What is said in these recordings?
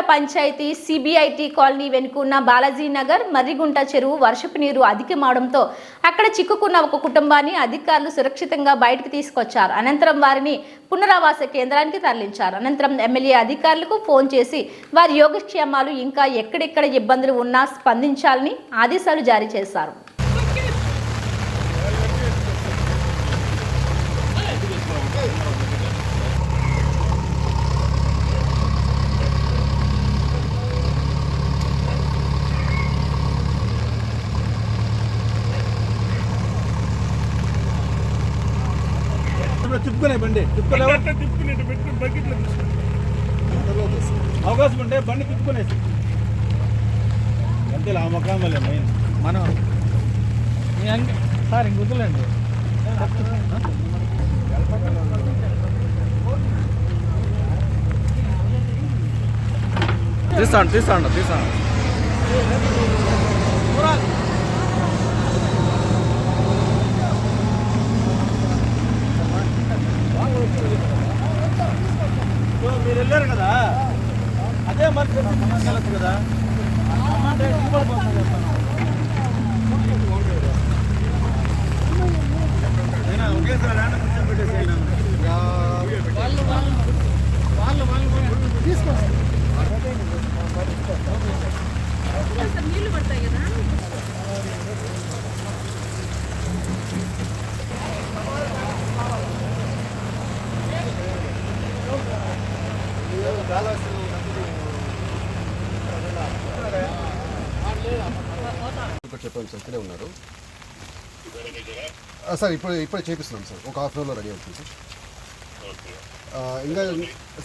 Panchayat CBIT colony వెనుకున్న బాలాజీ నగర్ మర్రిగుంట చెరువు వర్షపు నీరు అధికమవడంతో అక్కడ చిక్కుకున్న ఒక కుటుంబాన్ని అధికారులు సురక్షితంగా బయటకు తీసుకొచ్చారు. అనంతరం వారిని పునరావాస కేంద్రానికి తరలించారు. అనంతరం ఎమ్మెల్యే అధికారులకు ఫోన్ చేసి వారి యోగక్షేమాలు ఇంకా ఎక్కడెక్కడ ఇబ్బందులు ఉన్నా స్పందించాలని ఆదేశాలు జారీ చేశారు. తిప్పుకునే బండి అవకాశం ఉంటే బండి తిప్పుకునేసి అంతే ఆ మొక్కం వల్ల మెయిన్ మనం సార్ ఇంక వద్దులేండి. తీస్తాను మీరు వెళ్ళారు కదా, అదే మరి వెళ్ళచ్చు కదా. ఒకేసారి తీసుకోండి. నీళ్ళు పడతాయి కదా. చెప్పండి సార్, ఇక్కడే ఉన్నారు సార్. ఇప్పుడే చేపిస్తున్నాం సార్, ఒక హాఫ్ అవర్లో రెడీ అవుతుంది సార్. ఇంకా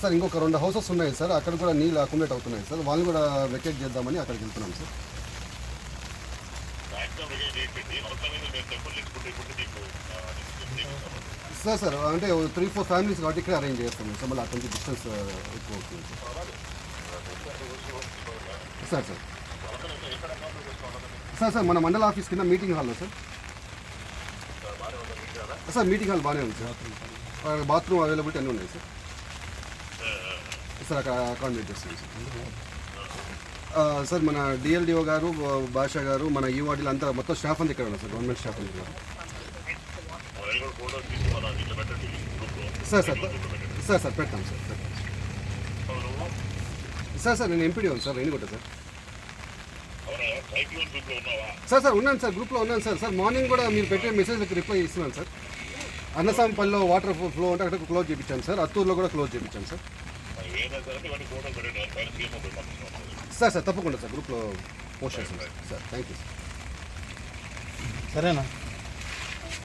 సార్ ఇంకొక 2 హౌసెస్ ఉన్నాయి సార్, అక్కడ కూడా నీళ్ళు అకామిడేట్ అవుతున్నాయి సార్. వాళ్ళని కూడా వెకేట్ చేద్దామని అక్కడికి వెళ్తున్నాం సార్. సార్ అంటే 3-4 ఫ్యామిలీస్ కాబట్టి ఇక్కడ అరేంజ్ చేస్తాం సార్. మళ్ళీ అక్కడి నుంచి డిస్టెన్స్ ఎక్కువ అవుతుంది సార్. సార్ మన మండల ఆఫీస్ కింద మీటింగ్ హాల్లో సార్ మీటింగ్ హాల్ బాగానే ఉంది సార్. బాత్రూమ్ అవైలబిలిటీ అన్నీ ఉన్నాయి సార్. అక్కడ అకామిడేట్ చేస్తాం సార్. మన డిఎల్డిఓ గారు, భాషా గారు, మన ఈవాడీలు అంతా మొత్తం స్టాఫ్ అంతా ఇక్కడ ఉన్నారు సార్. గవర్నమెంట్ స్టాఫ్ అంతా సార్ పెడతాం సార్. నేను ఎంపీడీ ఉంది సార్, రేణిగుంట సార్. ఉన్నాను సార్, గ్రూప్లో ఉన్నాను సార్. మార్నింగ్ కూడా మీరు పెట్టే మెసేజ్కి రిప్లై ఇస్తున్నాను సార్. అన్నసాంపల్లిలో వాటర్ ఫ్లో ఉంటే అక్కడ క్లోజ్ చేయించాను సార్. అత్తూరులో కూడా క్లోజ్ చేయించాను సార్. తప్పకుండా సార్, గ్రూప్లో పోస్ట్ చేస్తాను సార్. Thank you sir. సరేనా.